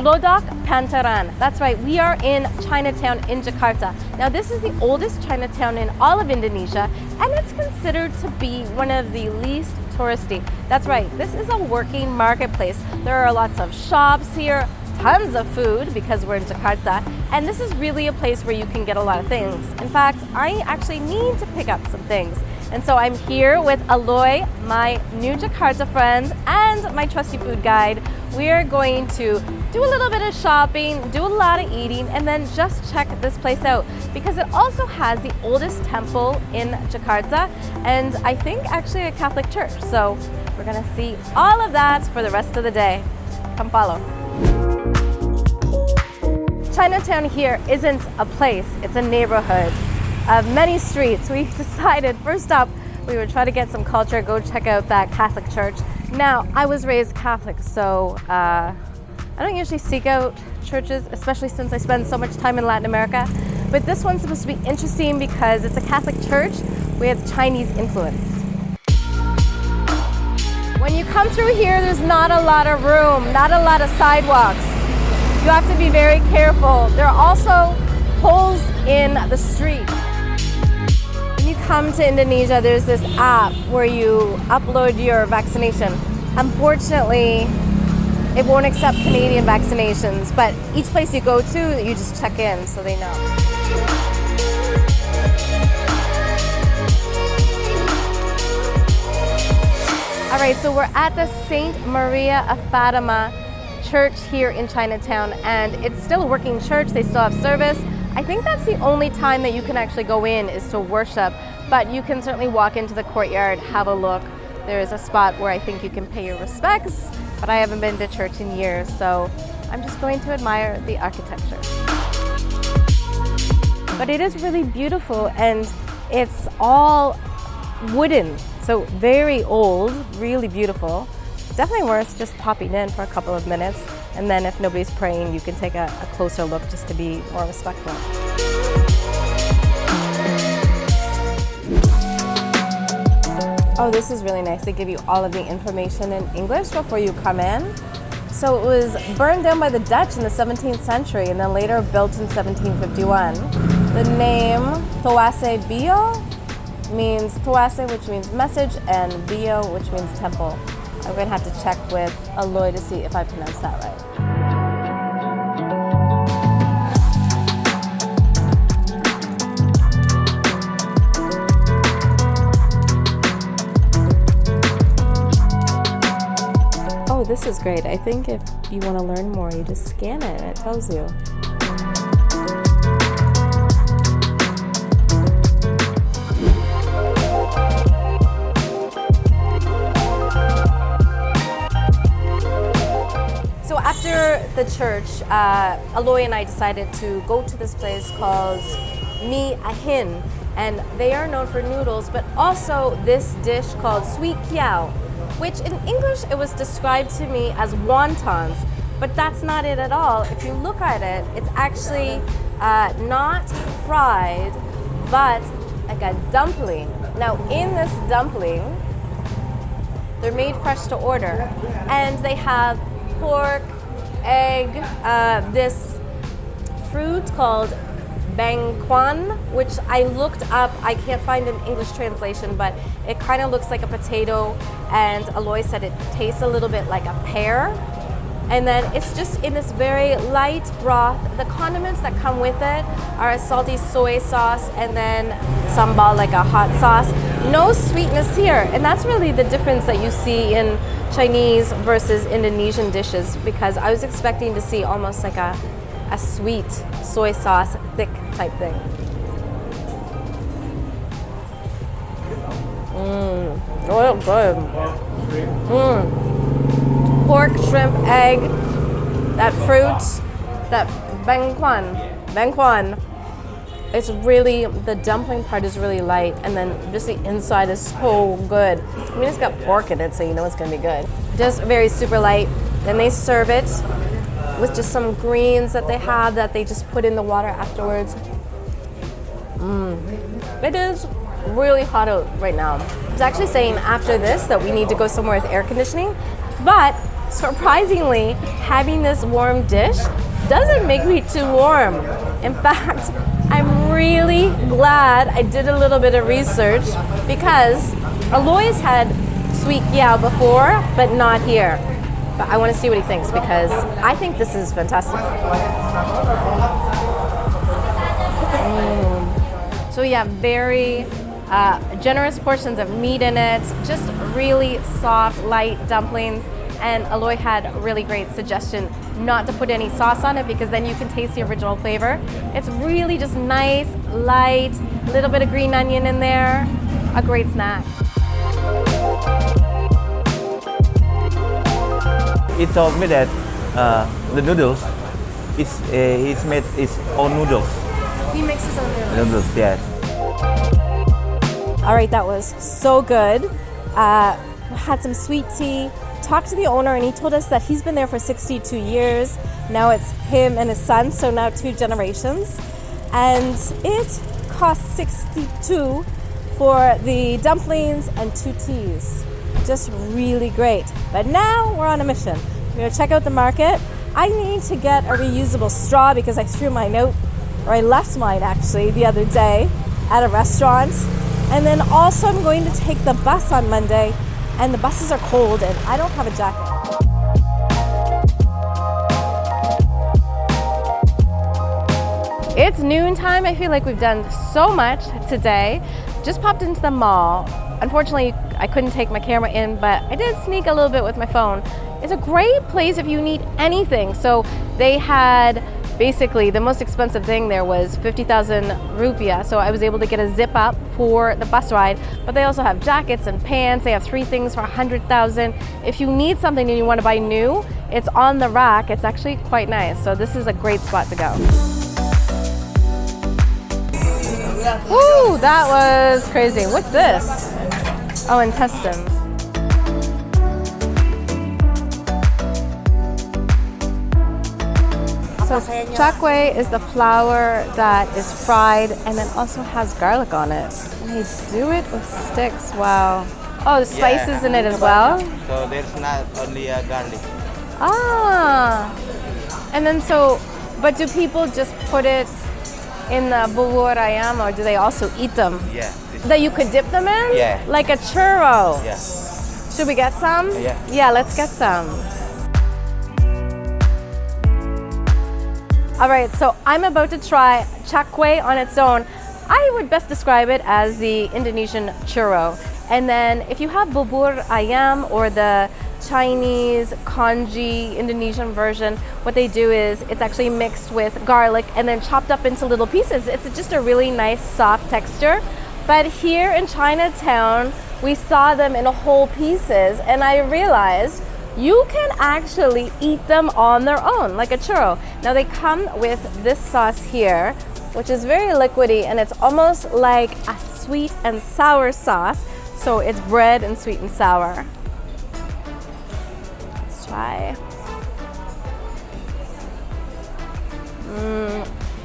Lodok Pantaran. That's right, we are in Chinatown in Jakarta. Now this is the oldest Chinatown in all of Indonesia, and it's considered to be one of the least touristy. That's right, this is a working marketplace. There are lots of shops here, tons of food because we're in Jakarta, and this is really a place where you can get a lot of things. In fact, I actually need to pick up some things. And so I'm here with Aloy, my new Jakarta friend, and my trusty food guide. We are going to do a little bit of shopping, do a lot of eating, and then just check this place out because it also has the oldest temple in Jakarta and I think actually a Catholic church. So we're gonna see all of that for the rest of the day. Come follow. Chinatown here isn't a place, it's a neighborhood of many streets. We decided first up we would try to get some culture, go check out that Catholic church. Now, I was raised Catholic, so I don't usually seek out churches, especially since I spend so much time in Latin America. But this one's supposed to be interesting because it's a Catholic church with Chinese influence. When you come through here, there's not a lot of room, not a lot of sidewalks. You have to be very careful. There are also holes in the street. When you come to Indonesia, there's this app where you upload your vaccination. Unfortunately, it won't accept Canadian vaccinations, but each place you go to, you just check in so they know. All right, so we're at the Saint Maria of Fatima church here in Chinatown, and it's still a working church. They still have service. I think that's the only time that you can actually go in is to worship, but you can certainly walk into the courtyard, have a look. There's a spot where I think you can pay your respects, but I haven't been to church in years, so I'm just going to admire the architecture. But it is really beautiful, and it's all wooden, so very old, really beautiful. Definitely worth just popping in for a couple of minutes, and then if nobody's praying, you can take a closer look just to be more respectful. Oh, this is really nice. They give you all of the information in English before you come in. So it was burned down by the Dutch in the 17th century and then later built in 1751. The name Toase Bio means Toase, which means message, and Bio, which means temple. I'm going to have to check with Aloy to see if I pronounced that right. Oh, this is great. I think if you want to learn more, you just scan it and it tells you. After the church, Aloy and I decided to go to this place called Mi Ahin, and they are known for noodles, but also this dish called sweet kiao, which in English it was described to me as wontons, but that's not it at all. If you look at it, it's actually not fried, but like a dumpling. Now in this dumpling, they're made fresh to order, and they have pork, egg, this fruit called bangquan, which I looked up. I can't find an English translation, but it kind of looks like a potato, and Aloy said it tastes a little bit like a pear. And then it's just in this very light broth. The condiments that come with it are a salty soy sauce and then sambal, like a hot sauce. No sweetness here, and that's really the difference that you see in Chinese versus Indonesian dishes, because I was expecting to see almost like a sweet soy sauce, thick type thing. Oh, good. Pork, shrimp, egg, that fruit, that bangquan. It's really, the dumpling part is really light, and then just the inside is so good. I mean, it's got pork in it, so you know it's gonna be good. Just very super light. Then they serve it with just some greens that they have that they just put in the water afterwards. It is really hot out right now. I was actually saying after this that we need to go somewhere with air conditioning, but surprisingly, having this warm dish doesn't make me too warm. In fact, I'm really glad I did a little bit of research because Aloy's had sweet gyao before, but not here. But I want to see what he thinks because I think this is fantastic. So yeah, very generous portions of meat in it, just really soft, light dumplings. And Aloy had a really great suggestion not to put any sauce on it because then you can taste the original flavor. It's really just nice, light, a little bit of green onion in there, a great snack. He told me that the noodles he's made his own noodles. He makes his own noodles. Noodles, yes. All right, that was so good. Had some sweet tea. Talked to the owner and he told us that he's been there for 62 years. Now it's him and his son, so now 2 generations. And it costs 62 for the dumplings and 2 teas. Just really great. But now we're on a mission. We're gonna check out the market. I need to get a reusable straw because I threw mine out, or I left mine actually the other day at a restaurant. And then also I'm going to take the bus on Monday, and the buses are cold and I don't have a jacket. It's noontime. I feel like we've done so much today. Just popped into the mall. Unfortunately, I couldn't take my camera in, but I did sneak a little bit with my phone. It's a great place if you need anything. So they had basically the most expensive thing there was 50,000 rupiah. So I was able to get a zip up for the bus ride, but they also have jackets and pants. They have 3 things for 100,000. If you need something and you want to buy new, it's on the rack. It's actually quite nice. So this is a great spot to go. Ooh, that was crazy. What's this? Oh, intestines. So chakwe is the flour that is fried and then also has garlic on it. And they do it with sticks. Wow. Oh, the spices in it as well? So there's not only garlic. Ah. And then but do people just put it in the bubur ayam or do they also eat them? Yeah. That you could dip them in? Yeah. Like a churro? Yeah. Should we get some? Yeah. Yeah, let's get some. All right, so I'm about to try chakwe on its own. I would best describe it as the Indonesian churro. And then if you have bubur ayam or the Chinese congee Indonesian version, what they do is it's actually mixed with garlic and then chopped up into little pieces. It's just a really nice soft texture. But here in Chinatown, we saw them in whole pieces and I realized you can actually eat them on their own, like a churro. Now they come with this sauce here, which is very liquidy and it's almost like a sweet and sour sauce. So it's bread and sweet and sour. Let's try.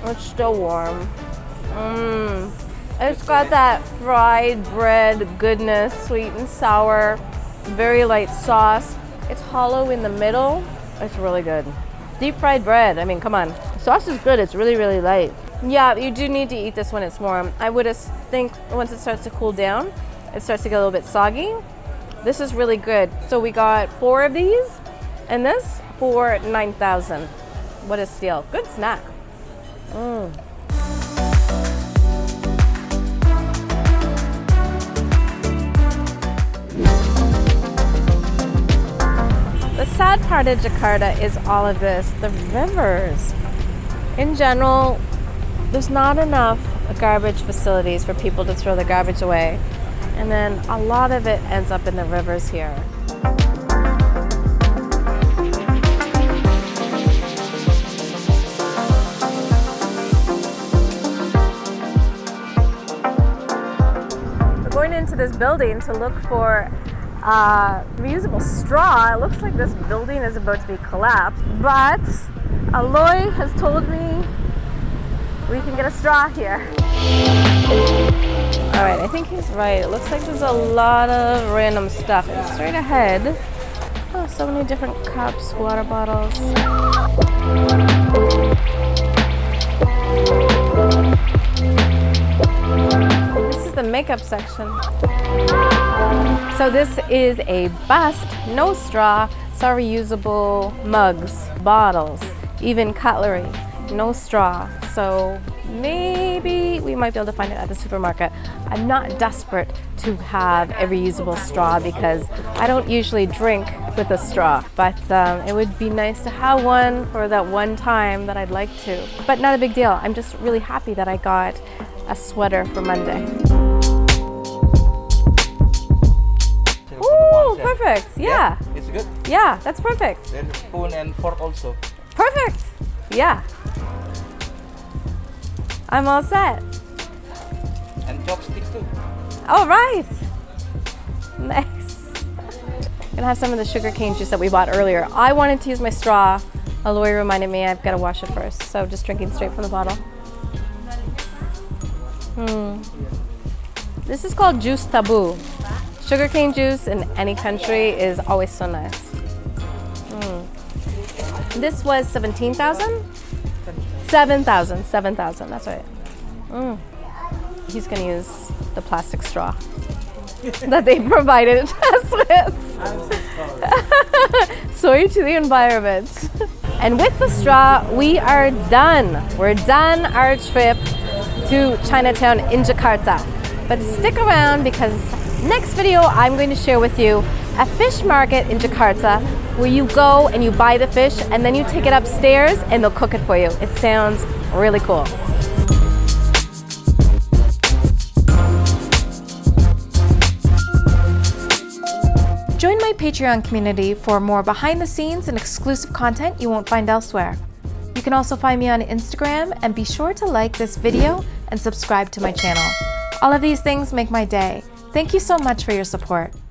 It's still warm. It's got that fried bread goodness, sweet and sour, very light sauce. It's hollow in the middle. It's really good. Deep fried bread. I mean, come on. Sauce is good. It's really, really light. Yeah, you do need to eat this when it's warm. I would think once it starts to cool down, it starts to get a little bit soggy. This is really good. So we got 4 of these and this for 9,000. What a steal. Good snack. The sad part of Jakarta is all of this, the rivers. In general, there's not enough garbage facilities for people to throw the garbage away. And then a lot of it ends up in the rivers here. We're going into this building to look for reusable straw. It looks like this building is about to be collapsed, but Aloy has told me we can get a straw here. All right, I think he's right. It looks like there's a lot of random stuff. And straight ahead, oh, so many different cups, water bottles. This is the makeup section. So this is a bust, no straw, so reusable mugs, bottles, even cutlery, no straw. So maybe we might be able to find it at the supermarket. I'm not desperate to have a reusable straw because I don't usually drink with a straw, but it would be nice to have one for that one time that I'd like to. But not a big deal. I'm just really happy that I got a sweater for Monday. Ooh, perfect. Yeah. It's good. Yeah, that's perfect. Then spoon and fork also. Perfect. Yeah. I'm all set. And chopsticks too. All right. Nice. Gonna have some of the sugarcane juice that we bought earlier. I wanted to use my straw. Aloy reminded me I've got to wash it first. So just drinking straight from the bottle. This is called juice taboo. Sugarcane juice in any country is always so nice. This was 17,000? 7,000, that's right. He's gonna use the plastic straw that they provided us with. Sorry to the environment. And with the straw, we are done. We're done our trip to Chinatown in Jakarta. But stick around because next video I'm going to share with you a fish market in Jakarta where you go and you buy the fish and then you take it upstairs and they'll cook it for you. It sounds really cool. Join my Patreon community for more behind the scenes and exclusive content you won't find elsewhere. You can also find me on Instagram and be sure to like this video and subscribe to my channel. All of these things make my day. Thank you so much for your support.